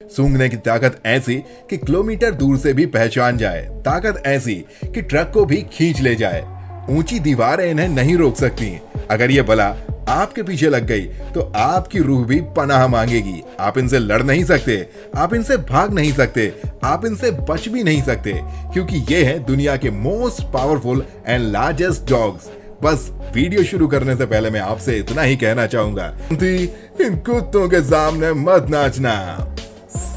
सूंघने की ताकत ऐसी कि किलोमीटर दूर से भी पहचान जाए, ताकत ऐसी कि ट्रक को भी खींच ले जाए। ऊंची दीवारें इन्हें नहीं रोक सकती। अगर ये बला आपके पीछे लग गई तो आपकी रूह भी पनाह मांगेगी। आप इनसे लड़ नहीं सकते, आप इनसे भाग नहीं सकते, आप इनसे बच भी नहीं सकते, क्योंकि ये है दुनिया के most powerful and largest dogs. बस वीडियो शुरू करने से पहले मैं आपसे इतना ही कहना चाहूंगा, इन कुत्तों के सामने मत नाचना।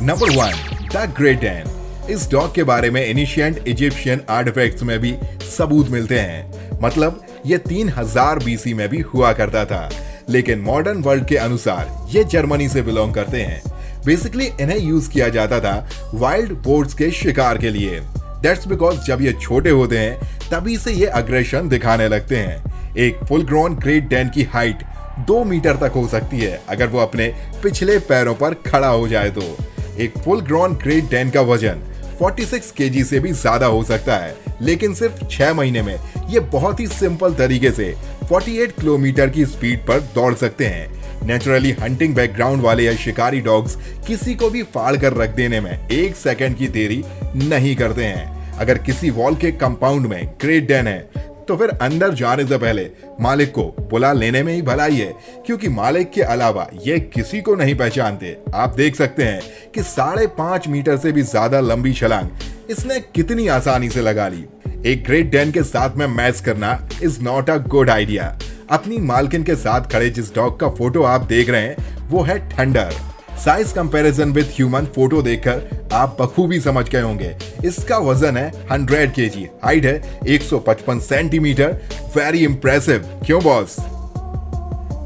Number 1, the great Dan. इस डॉग के बारे में एनिशिएंट इजिप्शियन आर्टिफैक्ट्स में भी सबूत मिलते हैं। मतलब ये 3000 बीसी में भी हुआ करता था, लेकिन मॉडर्न वर्ल्ड के अनुसार ये जर्मनी से बिलोंग करते हैं। बेसिकली इन्हें यूज किया जाता था वाइल्ड बोर्ड्स के शिकार के लिए। दैट्स बिकॉज जब ये छोटे होते हैं तभी से ये अग्रेशन दिखाने लगते हैं। एक फुल ग्रोन ग्रेट डैन की हाइट 2 मीटर तक हो सकती है अगर वो अपने पिछले पैरों पर खड़ा हो जाए तो। एक फुल ग्रोन ग्रेट डैन का वजन 46 केजी से भी ज्यादा हो सकता है, लेकिन सिर्फ 6 महीने में ये बहुत ही सिंपल तरीके से 48 किलोमीटर की स्पीड पर दौड़ सकते हैं। नेचुरली हंटिंग बैकग्राउंड वाले या शिकारी डॉग्स किसी को भी फाड़ कर रख देने में 1 सेकंड की देरी नहीं करते हैं। अगर किसी वॉल के कंपाउंड में ग्रेट डैन है तो फिर अंदर जाने से पहले मालिक को बुला लेने में ही भलाई है, क्योंकि मालिक के अलावा ये किसी को नहीं पहचानते। आप देख सकते हैं कि 5.5 मीटर से भी ज्यादा लंबी छलांग इसने कितनी आसानी से लगा ली। एक ग्रेट डैन के साथ में मैच करना is not a good idea. अपनी मालकिन के साथ खड़े जिस डॉग का फोटो आप देख रहे हैं वो है thunder. Size comparison with human photo देखकर आप बखूबी समझ गए होंगे। इसका वजन है 100 केजी, हाइट है 155 सेंटीमीटर। वेरी इंप्रेसिव, क्यों बॉस?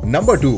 नंबर 2,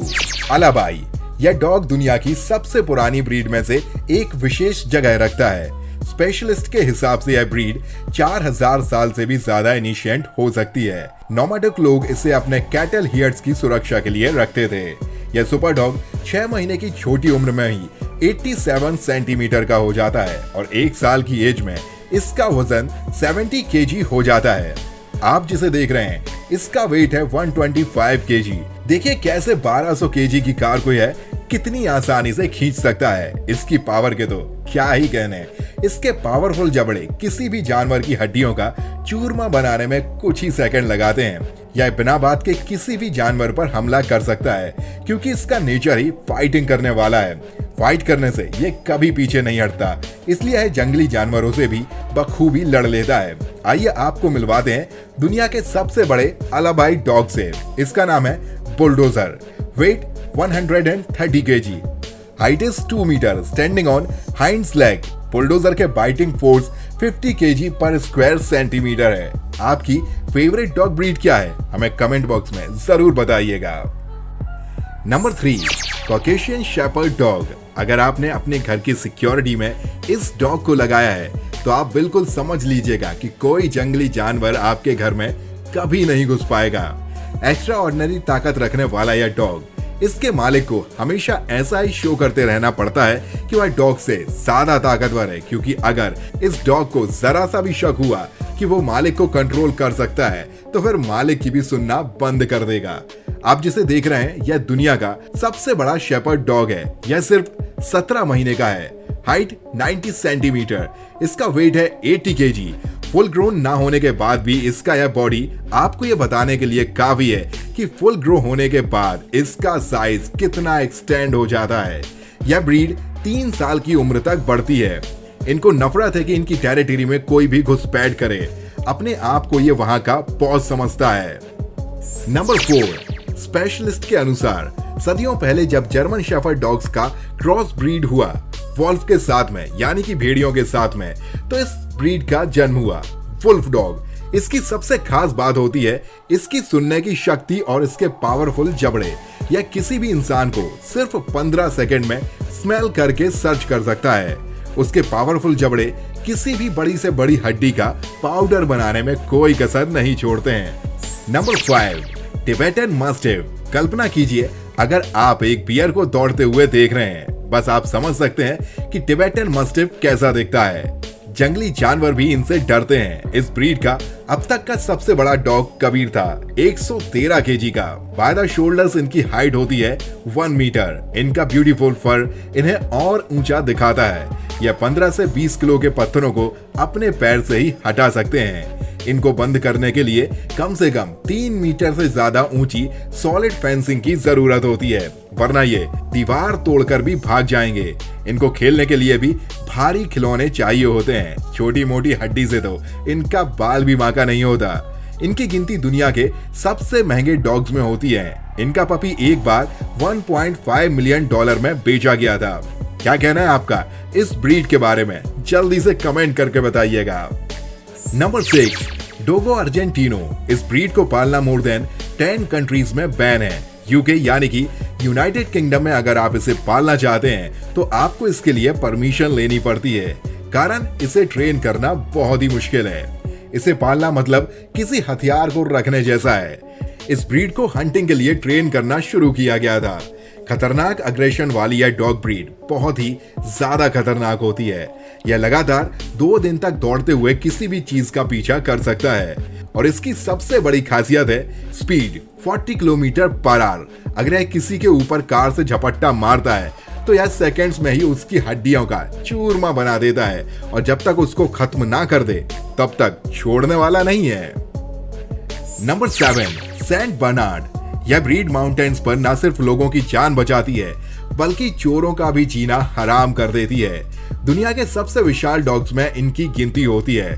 अलाबाई। यह डॉग दुनिया की सबसे पुरानी ब्रीड में से एक विशेष जगह रखता है। स्पेशलिस्ट के हिसाब से यह ब्रीड 4000 साल से भी ज्यादा एनिशिएंट हो सकती है। नोमैडिक लोग इसे अपने कैटल हियर्स की सुरक्षा के लिए रखते थे। यह सुपर डॉग 6 महीने की छोटी उम्र में ही 87 सेंटीमीटर का हो जाता है और 1 साल की एज में इसका वजन 70 केजी हो जाता है। आप जिसे देख रहे हैं इसका वेट है 125 केजी। देखिए कैसे 1200 केजी की कार को यह कितनी आसानी से खींच सकता है। इसकी पावर के तो क्या ही कहने। इसके पावरफुल जबड़े किसी भी जानवर की हड्डियों का चूरमा बनाने में कुछ ही सेकंड लगाते हैं। यह बिना बात के किसी भी जानवर पर हमला कर सकता है, क्योंकि इसका नेचर ही फाइटिंग करने वाला है। फाइट करने से ये कभी पीछे नहीं हटता, इसलिए यह जंगली जानवरों से भी बखूबी लड़ लेता है। आइए आपको मिलवाते हैं दुनिया के सबसे बड़े अलाबाई डॉग से। इसका नाम है bulldozer. Weight 130 KG, height is 2 metre, standing on hinds leg. Bulldozer के बाइटिंग फोर्स 50 केजी पर स्क्वायर सेंटीमीटर है। आपकी फेवरेट डॉग ब्रीड क्या है? हमें कमेंट बॉक्स में जरूर बताइएगा। Number 3, Caucasian shepherd dog. अगर आपने अपने घर की सिक्योरिटी में इस डॉग को लगाया है तो आप बिल्कुल समझ लीजिएगा कि कोई जंगली जानवर आपके घर में कभी नहीं घुस पाएगा। एक्स्ट्रा ऑर्डिनरी ताकत रखने वाला यह डॉग इसके मालिक को हमेशा ऐसा ही शो करते रहना पड़ता है कि वह डॉग से ज्यादा ताकतवर है, क्योंकि अगर इस डॉग को जरा सा भी शक हुआ कि वो मालिक को कंट्रोल कर सकता है तो फिर मालिक की भी सुनना बंद कर देगा। आप जिसे देख रहे हैं यह दुनिया का सबसे बड़ा शेपर्ड डॉग है। यह सिर्फ 17 महीने का है, हाइट 90 सेंटीमीटर, इसका वेट है 80 केजी। फुल ग्रोन ना होने के बाद भी इसका यह बॉडी आपको यह बताने के लिए काफी है कि फुल ग्रो होने के बाद इसका साइज कितना एक्सटेंड हो जाता है। यह ब्रीड 3 साल की उम्र तक बढ़ती है। इनको नफरत है कि इनकी टेरिटरी में कोई भी घुसपैठ करे। अपने आप को ये वहां का बॉस समझता है। नंबर 4, स्पेशलिस्ट के अनुसार सदियों पहले जब जर्मन शेफर्ड डॉग्स का क्रॉस ब्रीड हुआ वॉल्फ के साथ में, यानी कि भेड़ियों के साथ में, तो इस ब्रीड का जन्म हुआ वुल्फ डॉग। इसकी सबसे खास बात होती है इसकी सुनने की शक्ति और इसके पावरफुल जबड़े। यह किसी भी इंसान को सिर्फ 15 सेकंड में स्मेल करके सर्च कर सकता है। उसके पावरफुल जबड़े किसी भी बड़ी से बड़ी हड्डी का पाउडर बनाने में कोई कसर नहीं छोड़ते हैं। Number 5, Tibetan mastiff. कल्पना कीजिए अगर आप एक बियर को दौड़ते हुए देख रहे हैं, बस आप समझ सकते हैं कि टिबेटन मास्टिफ कैसा दिखता है। जंगली जानवर भी इनसे डरते हैं। इस ब्रीड का अब तक का सबसे बड़ा डॉग कबीर था, 113 केजी का। बाय द शोल्डर्स इनकी हाइट होती है 1 मीटर। इनका ब्यूटीफुल फर इन्हें और ऊंचा दिखाता है। यह 15 से 20 किलो के पत्थरों को अपने पैर से ही हटा सकते हैं। इनको बंद करने के लिए कम से कम 3 मीटर से ज्यादा ऊंची सॉलिड फेंसिंग की जरूरत होती है, वरना ये दीवार तोड़कर भी भाग जाएंगे। इनको खेलने के लिए भी भारी खिलौने चाहिए होते हैं। छोटी मोटी हड्डी से तो इनका बाल भी बांका नहीं होता। इनकी गिनती दुनिया के सबसे महंगे डॉग्स में होती है। इनका पपी एक बार $1.5 मिलियन में बेचा गया था। क्या कहना है आपका इस ब्रीड के बारे में? जल्दी से कमेंट करके बताइएगा। Number 6, Dogo Argentino. इस ब्रीड को पालना मोर देन 10 कंट्रीज में बैन है। यूके यानी कि यूनाइटेड किंगडम में अगर आप इसे पालना चाहते हैं तो आपको इसके लिए परमिशन लेनी पड़ती है, कारण इसे ट्रेन करना बहुत ही मुश्किल है। इसे पालना मतलब किसी हथियार को रखने जैसा है। इस ब्रीड को हंटिंग के लिए ट्रेन करना शुरू किया गया था। खतरनाक अग्रेशन वाली यह डॉग ब्रीड बहुत ही ज्यादा खतरनाक होती है। यह लगातार 2 दिन तक दौड़ते हुए किसी भी चीज का पीछा कर सकता है और इसकी सबसे बड़ी खासियत है स्पीड 40 किलोमीटर पर आवर। अगर यह किसी के ऊपर कार से झपट्टा मारता है तो यह सेकंड्स में ही उसकी हड्डियों का चूरमा बना देता है और जब तक उसको खत्म ना कर दे तब तक छोड़ने वाला नहीं है। Number 7, Saint Bernard. यह ब्रीड माउंटेन्स पर न सिर्फ लोगों की जान बचाती है बल्कि चोरों का भी जीना हराम कर देती है। दुनिया के सबसे विशाल डॉग्स में इनकी गिनती होती है।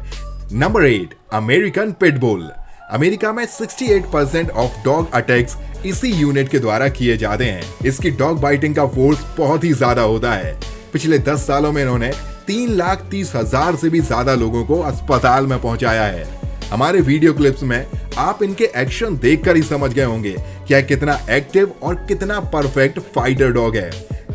Number 8, American pitbull. अमेरिका में 68% ऑफ डॉग अटैक्स इसी यूनिट के द्वारा किए जाते हैं। इसकी डॉग बाइटिंग का फोर्स बहुत ही ज्यादा होता है। पिछले 10 सालों में इन्होंने 3,30,000 से भी ज्यादा लोगों को अस्पताल में पहुंचाया है। हमारे वीडियो क्लिप्स में आप इनके एक्शन देखकर ही समझ गए होंगे कि यह कितना एक्टिव और कितना परफेक्ट फाइटर डॉग है।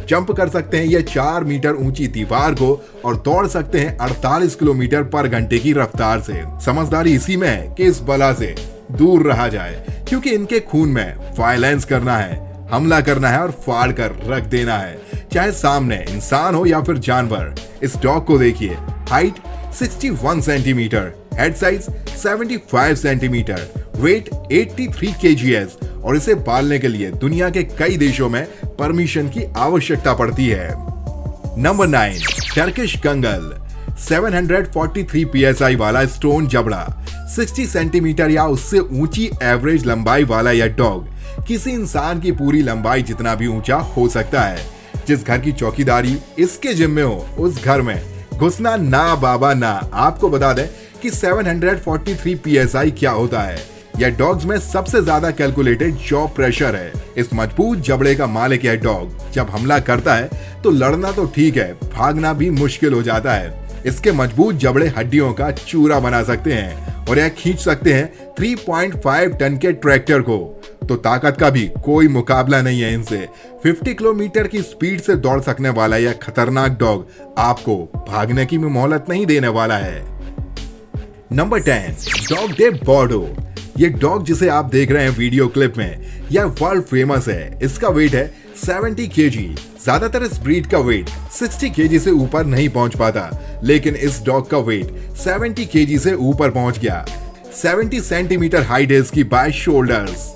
जंप कर सकते हैं ये 4 मीटर ऊंची दीवार को और दौड़ सकते हैं 48 किलोमीटर पर घंटे की रफ्तार से। समझदारी इसी में है कि इस बला से दूर रहा जाए, क्योंकि इनके खून में वायलेंस करना है, हमला करना है और फाड़ कर रख देना है, चाहे सामने इंसान हो या फिर जानवर। इस डॉग को देखिए, height 61 centimetre, head size 75 centimetre, weight 83 kgs और इसे पालने के लिए दुनिया के कई देशों में परमिशन की आवश्यकता पड़ती है। Number 9, Turkish Kangal. 743 psi वाला स्टोन जबड़ा, 60 सेंटीमीटर या उससे ऊंची एवरेज लंबाई वाला यह डॉग किसी इंसान की पूरी लंबाई जितना भी ऊंचा हो सकता है। जिस घर की चौकीदारी इसके जिम्मे हो उस घर में घुसना ना बाबा ना। आपको बता दें कि 743 psi क्या होता है। यह डॉग्स में सबसे ज्यादा कैलकुलेटेड जॉ प्रेशर है। इस मजबूत जबड़े का मालिक यह डॉग जब हमला करता है तो लड़ना तो ठीक है, भागना भी मुश्किल हो जाता है। इसके मजबूत जबड़े हड्डियों का चूरा बना सकते हैं और यह खींच सकते हैं 3.5 टन के ट्रैक्टर को। तो ताकत का भी कोई मुकाबला नहीं है इनसे। 50 किलोमीटर की स्पीड से दौड़ सकने वाला यह खतरनाक डॉग आपको भागने की मोहलत नहीं देने वाला है। Number 10, Dogue de Bordeaux. ये डॉग जिसे आप देख रहे हैं वीडियो क्लिप में, यह वर्ल्ड फेमस है। इसका वेट है 70 kg। ज्यादातर इस ब्रीड का वेट 60 kg से ऊपर नहीं पहुंच पाता, लेकिन इस डॉग का वेट 70 kg से ऊपर पहुंच गया। 70 सेंटीमीटर हाइट है इसकी बाय शोल्डर्स।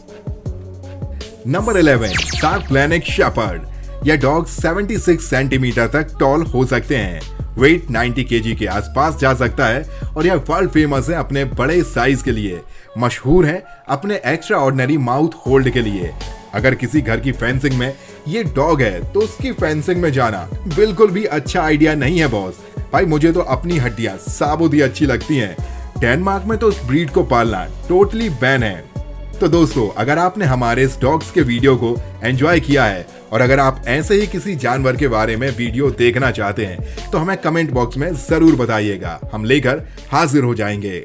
नंबर 11, सार्क शेपर्ड। यह डॉग 76 सेंटीमीटर तक टॉल हो सकते हैं। वेट 90 kg के आसपास जा सकता है और यह वर्ल्ड फेमस है अपने बड़े साइज के लिए। मशहूर है अपने एक्स्ट्रा ऑर्डिनरी माउथ होल्ड के लिए। अगर किसी घर की फेंसिंग में ये डॉग है तो उसकी फेंसिंग में जाना बिल्कुल भी अच्छा आइडिया नहीं है बॉस। भाई मुझे तो अपनी हड्डियां साबुत ही अच्छी लगती हैं। डेनमार्क में तो इस ब्रीड को पालना टोटली बैन है। तो दोस्तों, अगर आपने हमारे इस डॉग्स के वीडियो को एंजॉय किया है और अगर आप ऐसे ही किसी जानवर के बारे में वीडियो देखना चाहते हैं तो हमें कमेंट बॉक्स में जरूर बताइएगा, हम लेकर हाजिर हो जाएंगे।